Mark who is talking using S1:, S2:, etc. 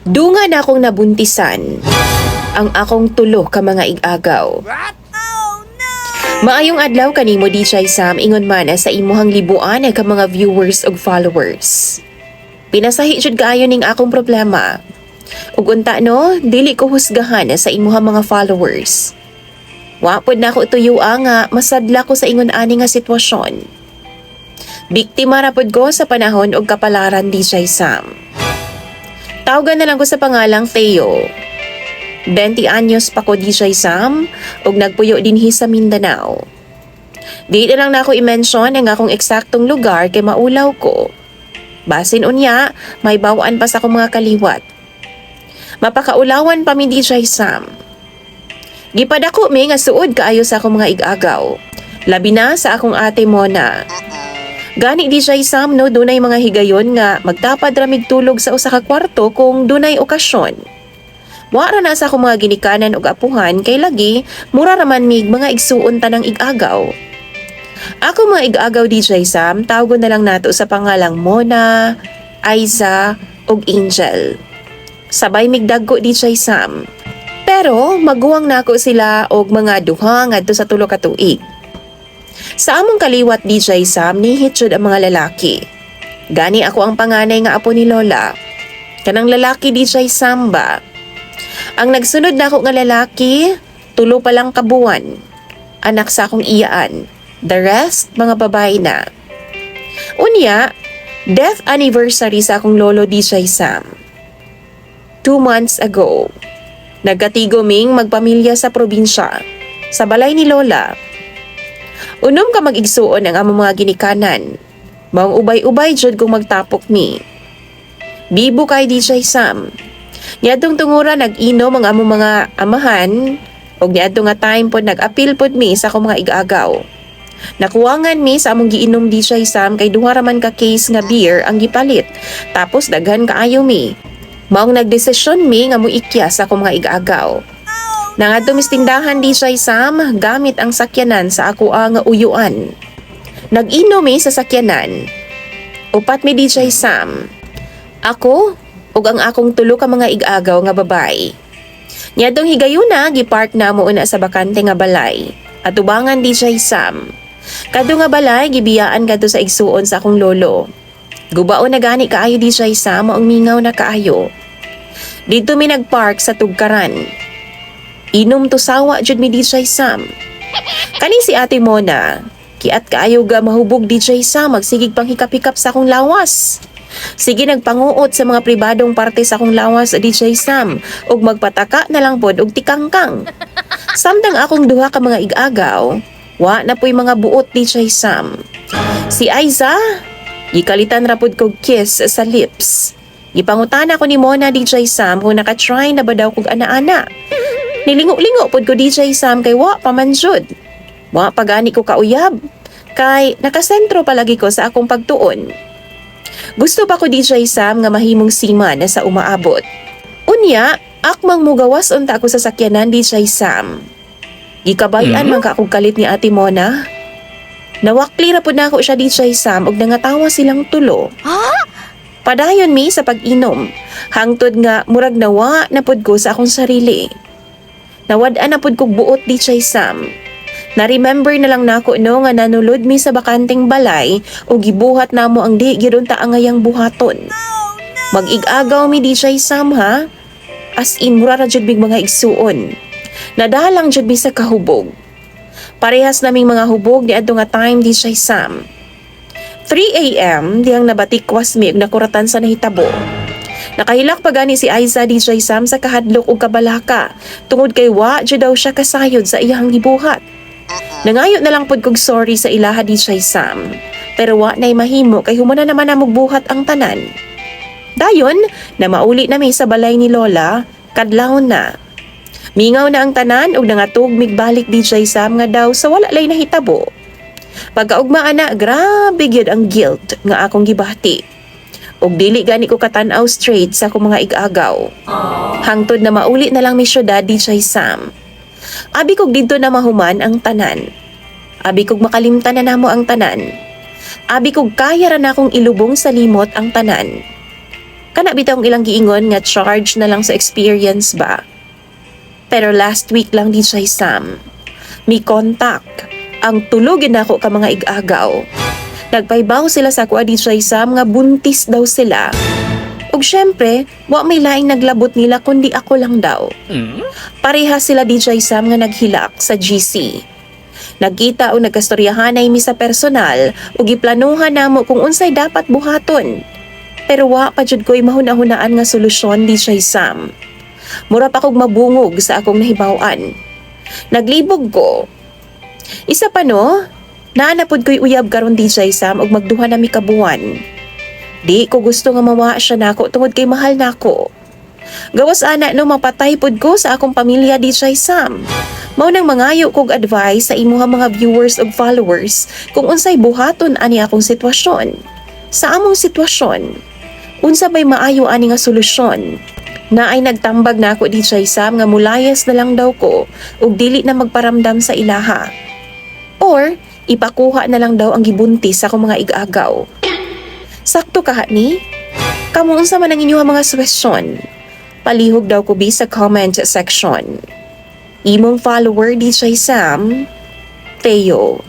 S1: Dunga na akong nabuntisan ang akong tulo ka mga igagaw. Maayong adlaw kanimo DJ Sam, ingon man sa imuhang libuan ka mga viewers ug followers. Pinasahi jud kaayo ning akong problema. Ug unta no, dili ko husgahan sa imuhang mga followers. Wa pod na ako tuyua nga masadla ko sa ingon ani nga sitwasyon. Biktima ra pod ko sa panahon og kapalaran DJ Sam. Tawagan na lang ko sa pangalang Theo. 20 anyos pa ko DJ Sam ug nagpuyo dinhi sa Mindanao. Di na lang na ako i-mention ang akong eksaktong lugar kay maulaw ko. Basin unya, may bawaan pa sa akong mga kaliwat. Mapakaulawan pa mi DJ Sam. Gipadako mi nga suod kaayo sa akong mga igagaw. Labi na sa akong ate Mona. Gani DJ Sam no, dunay mga higayon nga magtapad ramig tulog sa usa ka kwarto kung dunay okasyon. Wara na sa akong mga ginikanan ug apuhan kay lagi mura raman mig mga igsuon tanang igagaw. Ako mga igagaw DJ Sam, tawgon na lang nato sa pangalang Mona, Aiza ug Angel. Sabay migdagko DJ Sam. Pero maguwang nako sila og mga duha ngadto sa tulo ka tuig. Sa among kaliwat DJ Sam, nihit jud ang mga lalaki. Gani ako ang panganay nga apo ni Lola. Kanang lalaki DJ Sam ba? Ang nagsunod na ako nga lalaki, tulo pa lang kabuwan. Anak sa akong iyaan. The rest, mga babae na. Unya, death anniversary sa akong lolo DJ Sam. 2 months ago, nagkatigoming magpamilya sa probinsya, sa balay ni Lola. Unom ka mag-igsuon ang among mga ginikanan. Maong ubay-ubay jud kung magtapok mi. Bibo kay DJ Sam. Niadtong tungura nag-inom ang among mga amahan og niadto nga time pod nag-apil pod mi sa akong mga igagaw. Nakuwangan mi sa among giinom DJ Sam kay duha ra man ka case nga beer ang gipalit. Tapos daghan kaayo mi. Maong nagdesisyon mi nga muikya sa akong mga igagaw. Nangadto mis tindahan DJ Sam gamit ang sakyanan sa ako nga uyuan. Nag-inom mi sa sakyanan. Upat mi DJ Sam. Ako ug ang akong tulo ka mga igagaw nga babay. Niadtong higayuna gipark na mo una sa bakante nga balay. Atubangan DJ Sam. Kadto nga balay gibiyaan kadto sa igsuon sa akong lolo. Gubaon na gani kaayo DJ Sam ang mingaw na kaayo. Dito mi nagpark sa tugkaran. Inom to sawa jud mi DJ Sam. Kani si ate Mona, kiat kaayo ga mahubog DJ Sam magsigig panghikap-hikap sa akong lawas. Sige nagpanguot sa mga pribadong parte sa akong lawas DJ Sam ug magpataka na lang pod og tikangkang. Samtang akong duha ka mga igagaw, wa na po'y mga buot DJ Sam. Si Aiza, gikalitan ra pod kog kiss sa lips. Gipangutana ko ni Mona DJ Sam kung naka-try na ba daw kog ana-ana. Nilingo-lingo pod ko DJ Sam kay wa pa man jud. Wa pagani ko kauyab kay nakasentro palagi ko sa akong pagtuon. Gusto pa ko DJ Sam nga mahimong siman na sa umaabot. Unya, akmang mugawas unta ako sa sakyanan DJ Sam. Gikabayan man ka akong kalit ni ate Mona. Nawakli ra pud nako siya DJ Sam ug nangatawa silang tulo. Padayon mi sa pag-inom, hangtod nga murag nawa na pud ko sa akong sarili. Nawad-an na pud kog buot DJ Sam. Na-remember na lang nako no nga nanulod mi sa bakanteng balay o gibuhat namo ang di gidunta ang ngayang buhaton. Mag-igagaw mi DJ Sam ha? As in mura ra jud big mga igsuon. Nadalang jud mi sa kahubog. Parehas naming mga hubog ni adto nga time DJ Sam. 3 AM diyang nabatikwas mi ug nakuratan sa nahitabo. Nakahilak pa gani si Aiza DJ Sam sa kahadlok ug kabalaka tungod kay wa jud daw siya kasayod sa iyang gibuhat. Nangayo na lang pod kog sorry sa ilaha DJ Sam. Pero wa nay mahimo kay humana naman na magbuhat ang tanan. Dayon, na mauli na mi sa balay ni Lola, kadlawon na. Mingaw na ang tanan ug nangatog migbalik DJ Sam nga daw sa wala lay nahitabo. Pagkaugmaan na, grabe gyud ang guilt nga akong gibati. Ug dili gani ko katanaw straight sa akong mga igagaw. Hangtod na mauli na lang mi syudad DJ Sam. Abi kog didto na mahuman ang tanan. Abi kog makalimtan na namo ang tanan. Abi kog kaya ra na akong ilubong sa limot ang tanan. Kana bitong ilang giingon nga charge na lang sa experience ba. Pero last week lang di siya Sam. Mi contact ang tulogin nako ka mga igagaw. Nagpaybaw sila sa ako di siya Sam nga buntis daw sila. Ug syempre, wa may laing naglabot nila kundi ako lang daw. Pareha sila di siya Sam nga naghilak sa GC. Nagkita o nagkastoryahan ay mi sa personal ug giplanuhan namo kung unsay dapat buhaton. Pero wa pa jud ko'y mahuna-hunaan nga solusyon di siya Sam. Mura pa kog mabungog sa akong nahibaw-an. Naglibog ko. Isa pa no, naanapod ko'y uyab karon di siya Sam ug magduha na mi kabuwan. Di ko gusto nga mawa siya nako tungod kay mahal nako. Gawas ana no mapatay pod ko sa akong pamilya di siya Sam. Mao nang mangayo kog advice sa imuha mga viewers ug followers kung unsay buhaton ani akong sitwasyon. Sa among sitwasyon, unsa bay maayo ani nga solusyon? Na ay nagtambag na ako di siya Sam nga mulayas na lang daw ko ug dili na magparamdam sa ilaha. Or ipakuha na lang daw ang gibuntis sa akong mga igagaw. Sakto ka ni? Kamo unsa man ang inyong mga suwestyon? Palihog daw ko bi sa comment section. Imong follower di siya Sam, Teo.